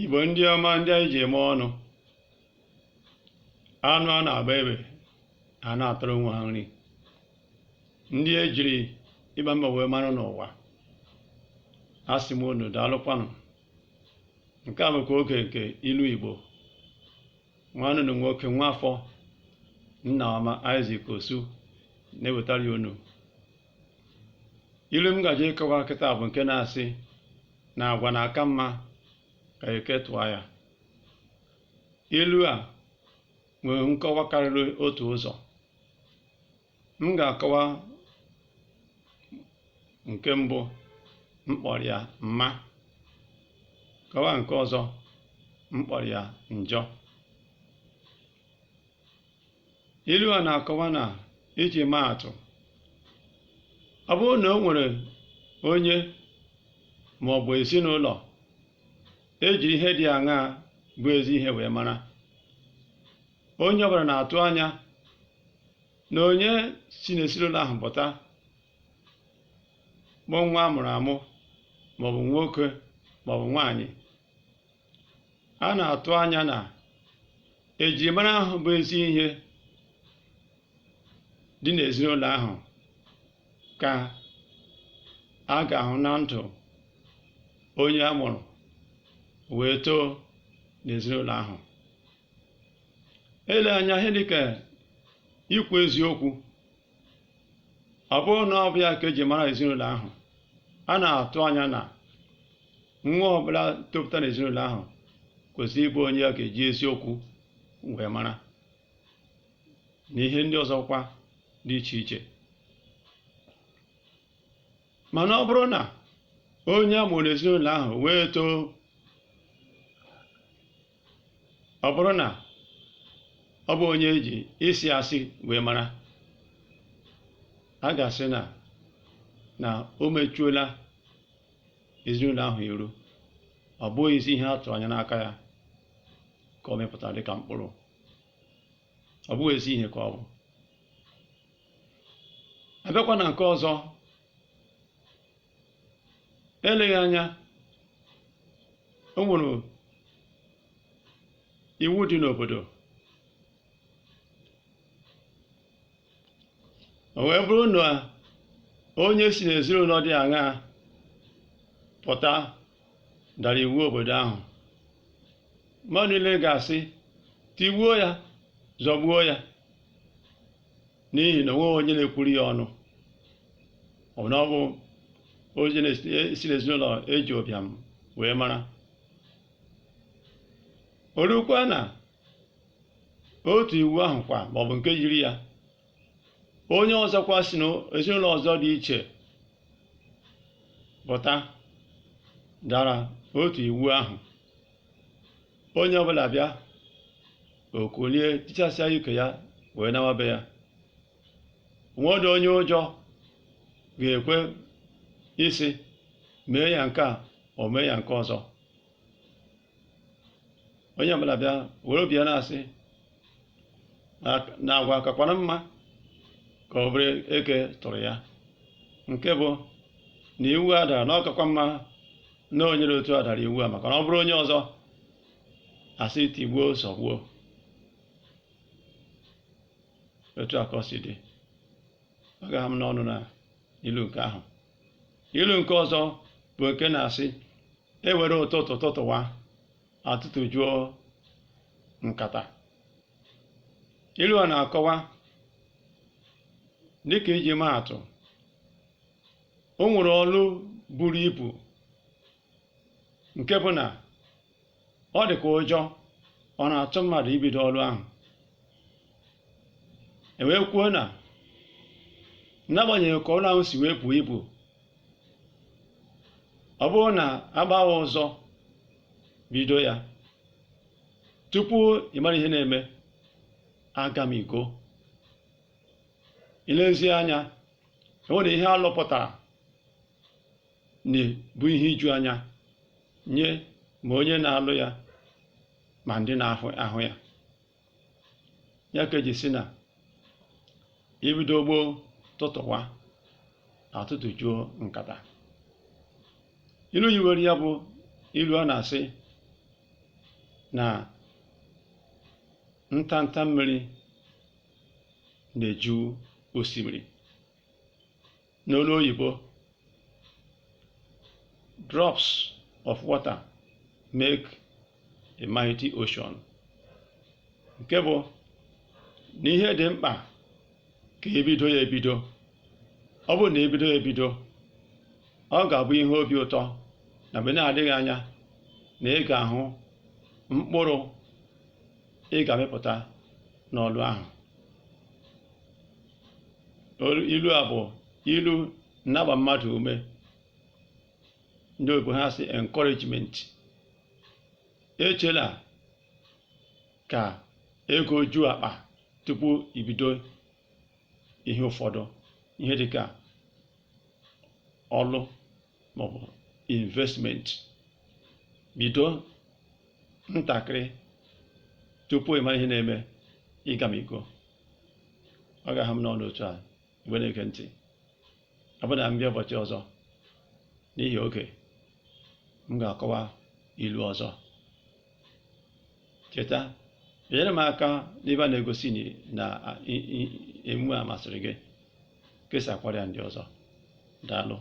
Igbo ndị ọma ndị anyị ji eme ọnụ, anụ a na-agba ebe a na-atụrụ nwa ha nri, ndị ejiri ịgba mbọ wee mara n'ụwa. Asị m unu daalụkwanụ. Nke a bụkwa oge nke ilu Igbo. Nwanne unu nwoke Nwafọ Nnaọma Isaac Osu na-ewetara ya unu. Ilu m gaje ịkọwa kịta bụ nke na-asị na agwa na-aka mma ka eke tụọ ya. Ilu a nwere nkọwa karịrị otu ụzọ. M ga-akọwa nke mbụ, mkpọrọ ya mma. Kọwa nke ọzọ, mkpọrọ ya njọ. Ilu a na-akọwa na iji maa atụ, ọ bụrụ na o nwere onye ma ọ bụ ezinụlọ ejiri ihe dị aṅaa bụ ezi ihe wee mara, onye ọbụla na-atụ anya na onye si n'ezinụlọ ahụ pụta bụ nwa amụrụ amụ maọbụ nwoke maọbụ nwaanyị, a na-atụ anya na ejirimara ahụ bụ ezi ihe dị n'ezinụlọ ahụ ka a ga-ahụ na ndụ onye a mụrụ wee too n'ezinụlọ ahụ. Ele anya ihe dịka ikwu eziokwu, ọ bụrụ na ọ bụ ya ka eji mara ezinụlọ ahụ, a na-atụ anya na nwa ọbụla topụta n'ezinụlọ ahụ kwesịrị ịbụ onye a ga-eji eziokwu wee mara, na ihe ndị ọzọkwa dị iche iche. Mana ọ bụrụ na onye a mụrụ n'ezinụlọ ahụ wee too, ọ bụrụ na ọ bụ onye eji isi asị wee mara, a ga-asị na o mechuola ezinụlọ ahụ iru. Ọ bụghị isi ihe a tụrụ anya n'aka ya ka ọ mepụtara dịka mkpụrụ. Ọ bụghị ezi ihe ka ọ bụ. Abịakwa na nke ọzọ, eleghị anya o nwere iwu dị n'obodo, o wee bụrụ na onye si n'ezinụlọ dị aṅaa pụta dara iwu obodo ahụ, mmadụ niile ga-asị tigbuo ya, zọgbuo ya, n'ihi na onwe onye na-ekwuru ya ọnụ. Ọ bụ na ọ bụ onye si n'ezinụlọ eji ụbịam wee mara. O rukwa na otu iwu ahụ kwa maọbụ nke yiri ya, onye ọzọkwa si n'ezinụlọ ọzọ dị iche pụta dara otu iwu ahụ, onye ọbụla bịa o kulie tichasịa ike ya wee nawa be ya. Nwọdụ onye ụjọ ga-ekwe isi mee ya nke a o mee ya nke ọzọ. Onye ọbụla bịa were obi ya na-asị na agwa kakwana mma ka ọ bụrụ eke tụrụ ya, nke bụ na iwu a dara na ọ kakwa mma na onye dị otu a dara iwu a, maka na ọ bụrụ onye ọzọ asị tigbuo zọgbuo. Otu a ka ọ si dị. Ọ gaghị m n'ọnụ na ilu nke ahụ. Ilu nke ọzọ bụ nke na-asị ewere ụtụtụ tụtụwa atụtụ juo nkata. Ilu a na-akọwa dịka iji maa atụ, o nwere ọlụ buru ibu nke bụ na ọ dị ka ụjọ ọ na-atụ mmadụ ibido ọlụ ahụ. E wee kwuo na n'agbanyeghị ka ọlụ ahụ si wee buo ibu, ọ bụrụ na agbawa ụzọ bido ya, tupu ị mara ihe na-eme, aga m iko. Ilezie anya, o nwere ihe alụpụtara bụ ihe iju anya nye ma onye na-alụ ya ma ndị na-ahụ ya. Ya ka eji si na ibido gboo tụtụwa atụtụ juo nkata. Ilu yiwere ya bụ ilu a na-asị na ntanta mmiri na-eju osimiri. N'olu oyibo, drops of water make a mighty ocean. Nke bụ na ihe dị mkpa ka ebido ya ebido. Ọ bụrụ na ebido ya ebido, ọ ga-abụ ihe obi ụtọ na mgbe na-adịghị anya na ị ga-ahụ mkpụrụ ị ga-amịpụta n'ọlụ ahụ. Ilu a bụ ilu na-agba mmadụ ume. Ndị oyibo ha sị encouragement. Echela ka ego juo akpa tupu ibido ihe ụfọdụ, ihe dịka ọlụ maọbụ investment. Bido ntakịrị tupu ị mara ihe na-eme ịgamigo. Ọ ga-aha m n'ọnụ otu a mgbe na-ege ntị. Ọ bụ na mbịa ụbọchị ọzọ n'ihi oge, m ga-akọwa ilu ọzọ. Cheta, enyere m aka n'ebe a na-egosi na emume a masịrị gị, kesakwara ya ndị ọzọ. Daalụ.